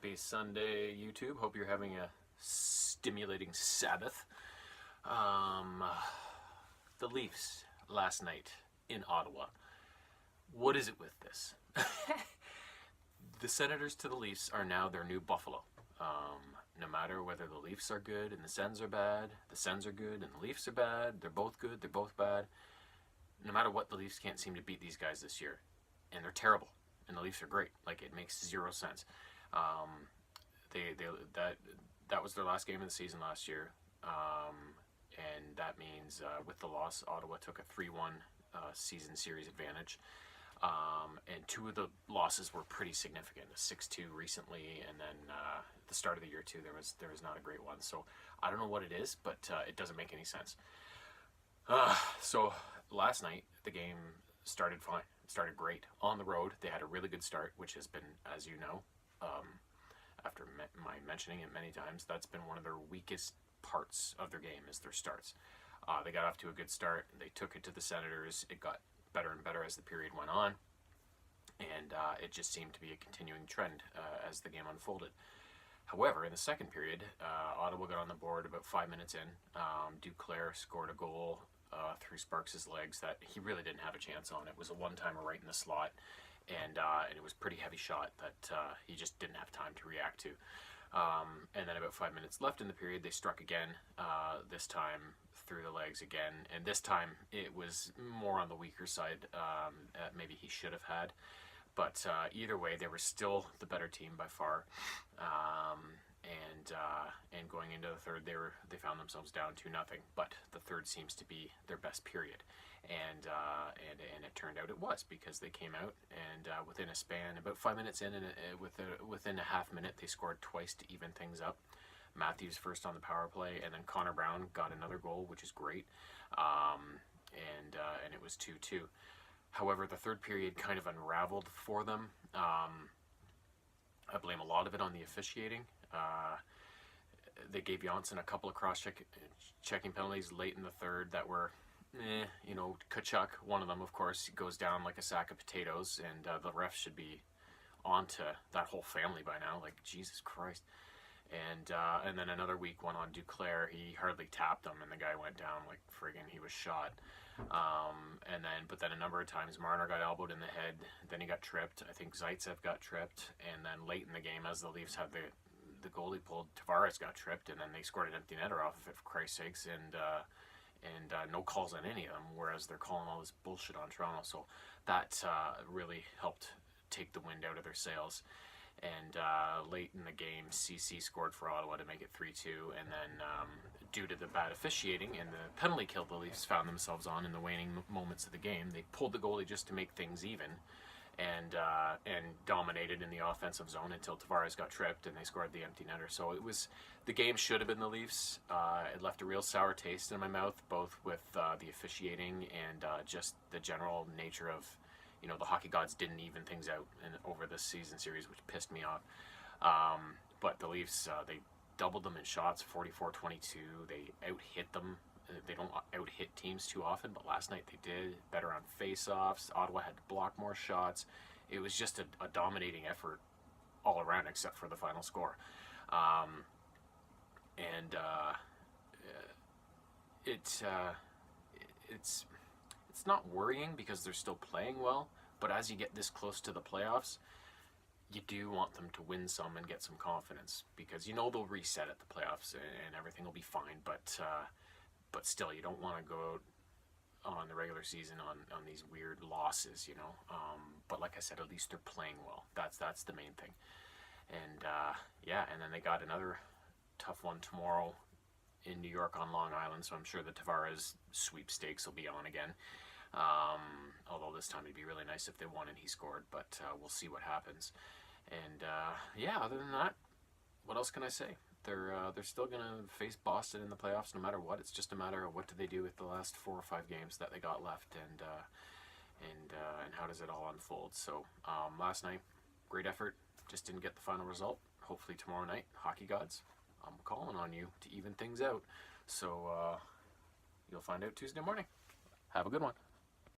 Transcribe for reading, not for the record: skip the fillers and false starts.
Happy Sunday, YouTube. Hope you're having a stimulating Sabbath. The Leafs last night in Ottawa. What is it with this? The Senators to the Leafs are now their new Buffalo. No matter whether the Leafs are good and the Sens are bad, the Sens are good and the Leafs are bad, they're both good, they're both bad. No matter what, the Leafs can't seem to beat these guys this year. And they're terrible. And the Leafs are great. Like, it makes zero sense. That was their last game of the season last year, and that means with the loss, Ottawa took a 3-1 season series advantage, and two of the losses were pretty significant. A 6-2 recently, and then at the start of the year too, there was not a great one. So I don't know what it is, but it doesn't make any sense. So last night the game started fine. It started great on the road. They had a really good start, which has been, as you know, after my mentioning it many times, that's been one of their weakest parts of their game is their starts. They got off to a good start. They took it to the Senators. It got better and better as the period went on, and it just seemed to be a continuing trend as the game unfolded. However, in the second period, Ottawa got on the board about 5 minutes in. Duclair scored a goal through Sparks' legs that he really didn't have a chance on. It was a one-timer right in the slot, and it was a pretty heavy shot that he just didn't have time to react to. And then about 5 minutes left in the period, they struck again, this time through the legs again, and this time it was more on the weaker side. Maybe he should have had, but either way, they were still the better team by far. And going into the third, they found themselves down 2-0. But the third seems to be their best period, and it turned out it was, because they came out and within a span, about 5 minutes in, and within a half minute, they scored twice to even things up. Matthews first on the power play, and then Connor Brown got another goal, which is great, and it was 2-2. However, the third period kind of unraveled for them. I blame a lot of it on the officiating. They gave Janssen a couple of cross-checking penalties late in the third that were, Kachuk, one of them, of course, goes down like a sack of potatoes, and the refs should be onto that whole family by now. Like, Jesus Christ. And then another weak one on Duclair. He hardly tapped him, and the guy went down like friggin' he was shot. But then a number of times Marner got elbowed in the head. Then he got tripped. I think Zaitsev got tripped, and then late in the game, as the Leafs had the goalie pulled, Tavares got tripped, and then they scored an empty netter off of it, for Christ's sakes, and no calls on any of them, whereas they're calling all this bullshit on Toronto. So that really helped take the wind out of their sails. And late in the game, CC scored for Ottawa to make it 3-2, and then due to the bad officiating and the penalty kill the Leafs found themselves on in the waning moments of the game, they pulled the goalie just to make things even, and dominated in the offensive zone until Tavares got tripped and they scored the empty netter. So the game should have been the Leafs. It left a real sour taste in my mouth, both with the officiating and just the general nature of, the hockey gods didn't even things out over this season series, which pissed me off. But the Leafs, they doubled them in shots, 44-22. They out-hit them. They don't out-hit teams too often, but last night they did. Better on face-offs. Ottawa had to block more shots. It was just a dominating effort all around, except for the final score. It's not worrying because they're still playing well, but as you get this close to the playoffs, you do want them to win some and get some confidence, because they'll reset at the playoffs and everything will be fine, but still, you don't want to go on the regular season on these weird losses, but like I said, at least they're playing well. That's the main thing. And and then they got another tough one tomorrow in New York on Long Island, so I'm sure the Tavares sweepstakes will be on again. Although this time it'd be really nice if they won and he scored, but we'll see what happens. And other than that, what else can I say? They're still gonna face Boston in the playoffs no matter what. It's just a matter of what do they do with the last 4 or 5 games that they got left, and how does it all unfold. So last night, great effort, just didn't get the final result. Hopefully tomorrow night, hockey gods, I'm calling on you to even things out. So you'll find out Tuesday morning. Have a good one.